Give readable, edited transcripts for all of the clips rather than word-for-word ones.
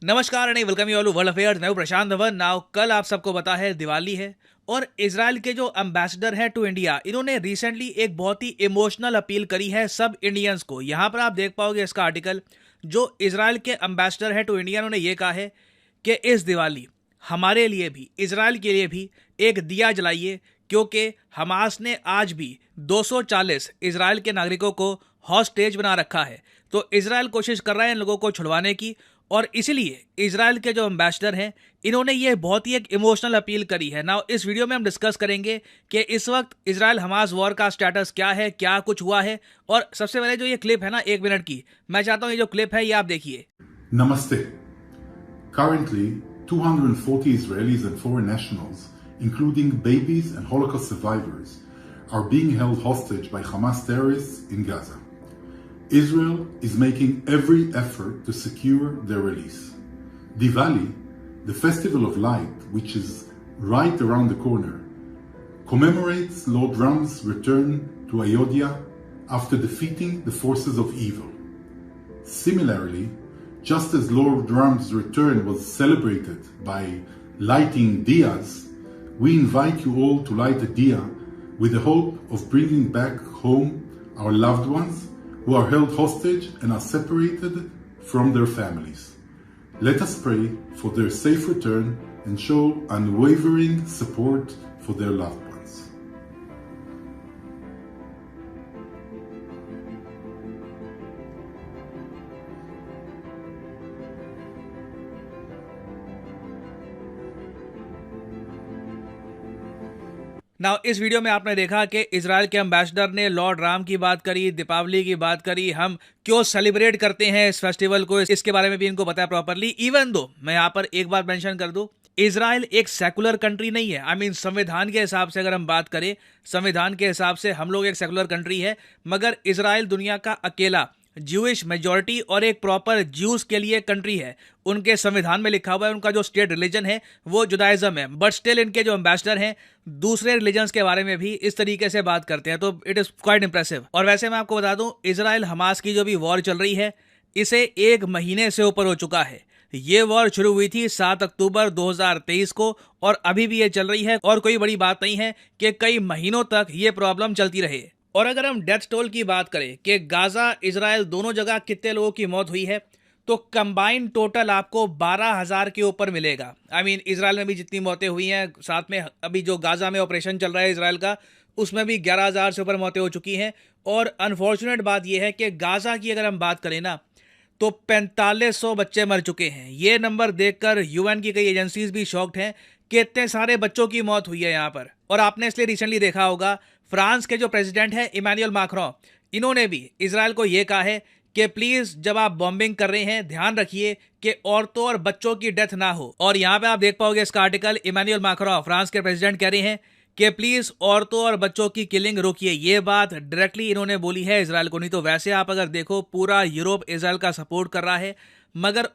नमस्कार and welcome you all world affairs. मैं हूं प्रशांत धवन। नाउ कल आप सबको पता है दिवाली है और इजराइल के जो एम्बेसडर है टू इंडिया, इन्होंने रिसेंटली एक बहुत ही इमोशनल अपील करी है सब इंडियंस को। यहां पर आप देख पाओगे इसका आर्टिकल। जो इजराइल के एम्बेसडर है टू इंडिया, उन्होंने ये कहा है कि इस दिवाली हमारे लिए भी, इजराइल के लिए भी एक दिया जलाइए, क्योंकि हमास ने आज भी 240 इजराइल के नागरिकों को हॉस्टेज बना रखा है। तो इजराइल कोशिश कर रहा है इन लोगों को छुड़वाने की, और इसीलिए इजराइल के जो एम्बेसडर हैं, इन्होंने ये बहुत ही एक इमोशनल अपील करी है। नाउ इस वीडियो में हम डिस्कस करेंगे कि इस वक्त इजराइल हमास वॉर का स्टेटस क्या है, क्या कुछ हुआ है। और सबसे पहले जो ये क्लिप है ना 1 मिनट की, मैं चाहता हूँ ये जो क्लिप है ये आप देखिए। Namaste. Currently, 240 Israelis and foreign nationals, including babies and Holocaust survivors, are being held hostage by Hamas terrorists in Gaza. Israel is making every effort to secure their release. Diwali, the festival of light, which is right around the corner, commemorates Lord Ram's return to Ayodhya after defeating the forces of evil. Similarly, just as Lord Ram's return was celebrated by lighting diyas, we invite you all to light a diya with the hope of bringing back home our loved ones who are held hostage and are separated from their families. Let us pray for their safe return and show unwavering support for their loved ones. Now इस video में आपने देखा कि Israel के ambassador ने Lord Ram की बात करी, दीपावली की बात करी, हम क्यों सेलिब्रेट करते हैं इस फेस्टिवल को, इसके बारे में भी इनको बताया प्रॉपरली। इवन दो मैं यहाँ पर एक बात मेंशन कर दूं, इजराइल एक सेकुलर कंट्री नहीं है। आई मीन संविधान के हिसाब से अगर हम बात करें, संविधान के हिसाब से हम लोग एक सेकुलर कंट्री है, मगर इजराइल दुनिया का अकेला ज्यूइश मेजॉरिटी और एक प्रॉपर ज्यूज के लिए कंट्री है। उनके संविधान में लिखा हुआ है उनका जो स्टेट रिलीजन है वो जुदाइज्म है, बट स्टिल इनके जो एम्बेसडर हैं दूसरे रिलीजन्स के बारे में भी इस तरीके से बात करते हैं। तो इट इज क्वाइट इंप्रेसिव। और वैसे मैं आपको बता दूं, इजराइल हमास की जो भी वॉर चल रही है, इसे 1 महीने से ऊपर हो चुका है। ये वॉर शुरू हुई थी 7 अक्टूबर 2023 को और अभी भी ये चल रही है। और कोई बड़ी बात नहीं है कि कई महीनों तक ये प्रॉब्लम चलती रहे। और अगर हम डेथ टोल की बात करें कि गाजा इजराइल दोनों जगह कितने लोगों की मौत हुई है, तो कंबाइंड टोटल आपको 12,000 के ऊपर मिलेगा। आई मीन इजराइल में भी जितनी मौतें हुई हैं, साथ में अभी जो गाजा में ऑपरेशन चल रहा है इजराइल का, उसमें भी 11,000 से ऊपर मौतें हो चुकी हैं। और अनफॉर्चुनेट बात यह है कि गाजा की अगर हम बात करें ना, तो 4500 बच्चे मर चुके हैं। ये नंबर देखकर यूएन की कई एजेंसीज भी शॉक्ड हैं कि इतने सारे बच्चों की मौत हुई है यहाँ पर। और आपने इसलिए रिसेंटली देखा होगा, फ्रांस के जो प्रेसिडेंट हैं इमैनुअल मैक्रों, इन्होंने भी इजराइल को ये कहा है कि प्लीज जब आप बॉम्बिंग कर रहे हैं ध्यान रखिए कि औरतों और बच्चों की डेथ ना हो। और यहाँ पे आप देख पाओगे इसका आर्टिकल, इमैनुअल मैक्रों फ्रांस के प्रेसिडेंट कह रहे हैं कि प्लीज औरतों और बच्चों की किलिंग रोकिए। ये बात डायरेक्टली इन्होंने बोली है इजराइल को। नहीं तो वैसे आप अगर देखो, पूरा यूरोप इजराइल का सपोर्ट कर रहा है, मगर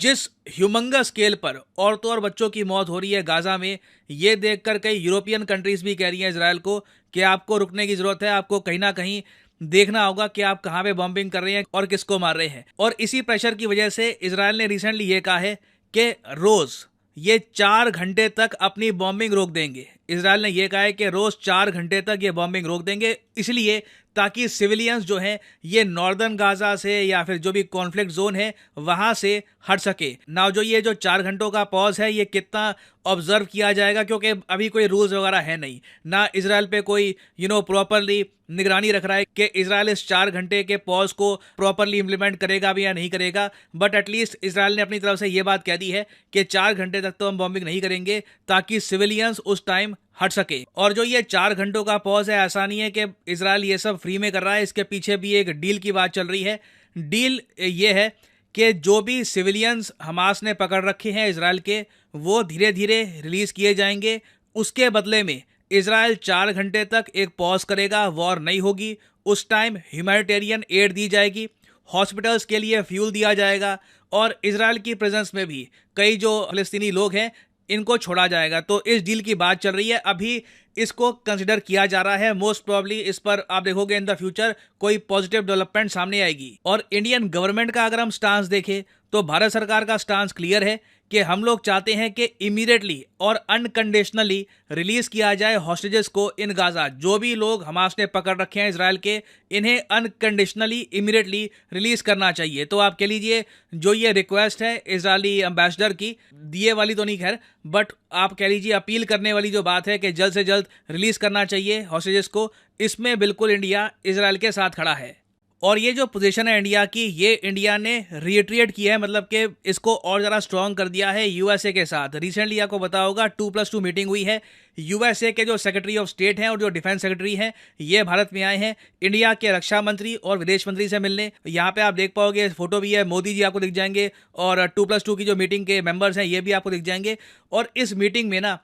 जिस ह्यूमंगस स्केल पर औरतों और बच्चों की मौत हो रही है गाजा में, ये देखकर कई यूरोपियन कंट्रीज भी कह रही हैं इजराइल को कि आपको रुकने की जरूरत है, आपको कहीं ना कहीं देखना होगा कि आप कहां पे बॉम्बिंग कर रहे हैं और किसको मार रहे हैं। और इसी प्रेशर की वजह से इजराइल ने रिसेंटली ये कहा है कि रोज ये 4 घंटे तक अपनी बॉम्बिंग रोक देंगे। इजराइल ने यह कहा है कि रोज 4 घंटे तक ये बॉम्बिंग रोक देंगे, इसलिए ताकि सिविलियंस जो हैं ये नॉर्दर्न गाजा से या फिर जो भी कॉन्फ्लिक्ट जोन है वहां से हट सके। नाउ जो ये जो 4 घंटों का पॉज है, ये कितना ऑब्जर्व किया जाएगा, क्योंकि अभी कोई रूल्स वगैरह है नहीं ना, इजराइल पे कोई प्रॉपरली निगरानी रख रहा है कि इजराइल इस 4 घंटे के पॉज को प्रॉपरली इंप्लीमेंट करेगा भी या नहीं करेगा। बट एटलीस्ट इजराइल ने अपनी तरफ से ये बात कह दी है कि 4 घंटे तक तो हम बॉम्बिंग नहीं करेंगे, ताकि सिविलियंस उस टाइम हट सके। और जो ये 4 घंटों का पॉज है, ऐसा नहीं है कि इजराइल ये सब फ्री में कर रहा है, इसके पीछे भी एक डील की बात चल रही है। डील ये है कि जो भी सिविलियंस हमास ने पकड़ रखे हैं इजराइल के, वो धीरे धीरे रिलीज किए जाएंगे। उसके बदले में इजराइल 4 घंटे तक एक पॉज करेगा, वॉर नहीं होगी। उस टाइम ह्यूमैनिटेरियन एड दी जाएगी, हॉस्पिटल्स के लिए फ्यूल दिया जाएगा, और इजराइल की प्रेजेंस में भी कई जो फलस्तीनी लोग हैं इनको छोड़ा जाएगा। तो इस डील की बात चल रही है, अभी इसको कंसिडर किया जा रहा है। मोस्ट प्रॉब्ली इस पर आप देखोगे इन द फ्यूचर कोई पॉजिटिव डेवलपमेंट सामने आएगी। और इंडियन गवर्नमेंट का अगर हम स्टांस देखें तो भारत सरकार का स्टांस क्लियर है कि हम लोग चाहते हैं कि इमीडिएटली और अनकंडीशनली रिलीज किया जाए हॉस्टेजेस को इन गाजा। जो भी लोग हमास ने पकड़ रखे हैं इजराइल के, इन्हें अनकंडीशनली इमीडिएटली रिलीज करना चाहिए। तो आप कह लीजिए जो ये रिक्वेस्ट है इजरायली एम्बेसडर की, दिए वाली तो नहीं खैर, बट आप कह लीजिए अपील करने वाली जो बात है कि जल्द से जल्द रिलीज करना चाहिए हॉस्टेजेस को, इसमें बिल्कुल इंडिया इजराइल के साथ खड़ा है। और ये जो पोजीशन है इंडिया की, ये इंडिया ने रिट्रिएट किया है, मतलब कि इसको और ज़्यादा स्ट्रॉन्ग कर दिया है यूएसए के साथ। रिसेंटली आपको पता होगा 2+2 मीटिंग हुई है। यूएसए के जो सेक्रेटरी ऑफ स्टेट हैं और जो डिफेंस सेक्रेटरी हैं, ये भारत में आए हैं इंडिया के रक्षा मंत्री और विदेश मंत्री से मिलने। यहाँ पे आप देख पाओगे, फोटो भी है, मोदी जी आपको दिख जाएंगे और 2+2 की जो मीटिंग के मेंबर्स हैं ये भी आपको दिख जाएंगे। और इस मीटिंग में ना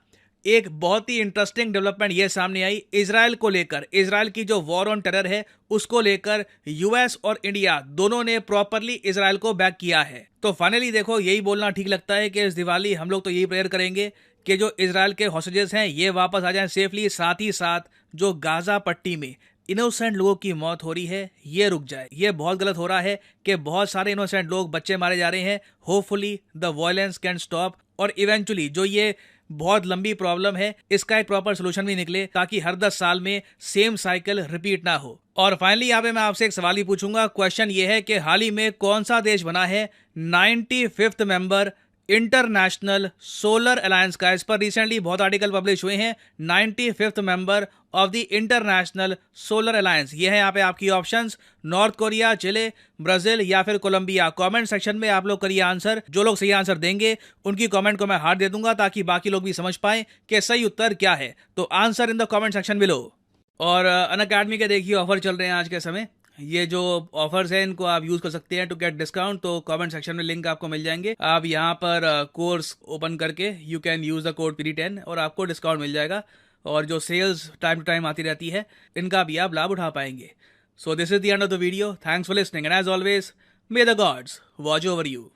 एक बहुत ही इंटरेस्टिंग डेवलपमेंट ये सामने आई इजराइल को लेकर। इजराइल की जो वॉर ऑन टेरर है उसको लेकर यूएस और इंडिया दोनों ने प्रॉपरली इजराइल को बैक किया है। तो फाइनली देखो, यही बोलना ठीक लगता है कि इस दिवाली हम लोग तो यही प्रेयर करेंगे कि जो इजराइल के हॉस्टेजेस हैं ये वापस आ जाएं सेफली। साथ ही साथ जो गाजा पट्टी में इनोसेंट लोगों की मौत हो रही है ये रुक जाए। ये बहुत गलत हो रहा है कि बहुत सारे इनोसेंट लोग, बच्चे मारे जा रहे हैं। Hopefully the violence can stop और इवेंचुअली जो ये बहुत लंबी प्रॉब्लम है इसका एक प्रॉपर सोल्यूशन भी निकले, ताकि हर 10 साल में सेम साइकिल रिपीट ना हो। और फाइनली यहाँ पे मैं आपसे एक सवाल ही पूछूंगा। क्वेश्चन ये है कि हाल ही में कौन सा देश बना है 95th member international solar alliance का? इस पर रिसेंटली बहुत आर्टिकल पब्लिश हुए हैं। 95th member of the international solar alliance, ये है यहाँ पे आपकी ऑप्शंस, नॉर्थ कोरिया, चिले, ब्राजील या फिर कोलंबिया। कमेंट सेक्शन में आप लोग करिए आंसर। जो लोग सही आंसर देंगे उनकी कमेंट को मैं हार्ट दे दूंगा, ताकि बाकी लोग भी समझ पाएं कि सही उत्तर क्या है। तो answer in the comment section below. और अनअकैडमी के देखिए ऑफर चल रहे हैं आज के समय। ये जो ऑफर्स हैं इनको आप यूज कर सकते हैं टू गेट डिस्काउंट। तो कमेंट सेक्शन में लिंक आपको मिल जाएंगे। आप यहाँ पर कोर्स ओपन करके you can use the code PD10 और आपको डिस्काउंट मिल जाएगा। और जो सेल्स टाइम टू टाइम आती रहती है इनका भी आप लाभ उठा पाएंगे। So this is the end of the video. Thanks for listening and as always may the gods watch over you.